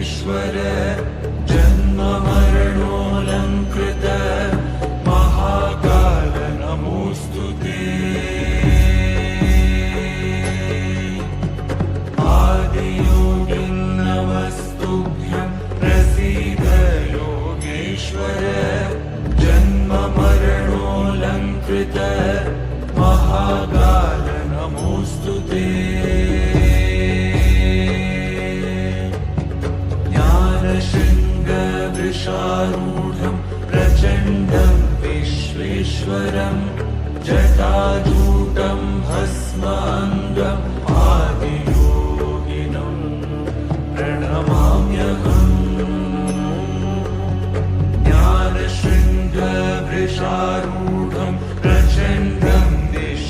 योगेश्वर जन्म मरणोऽलङ्कृत महाकाल नमोऽस्तु ते। आदियोगिन् नमस्तुभ्यं प्रसीद योगेश्वर जन्म मरणोऽलङ्कृत महाकाल नमोऽस्तु ते। ज्ञानशृङ्गवृषारूढं प्रचण्डं विश्वेश्वरं जटाजू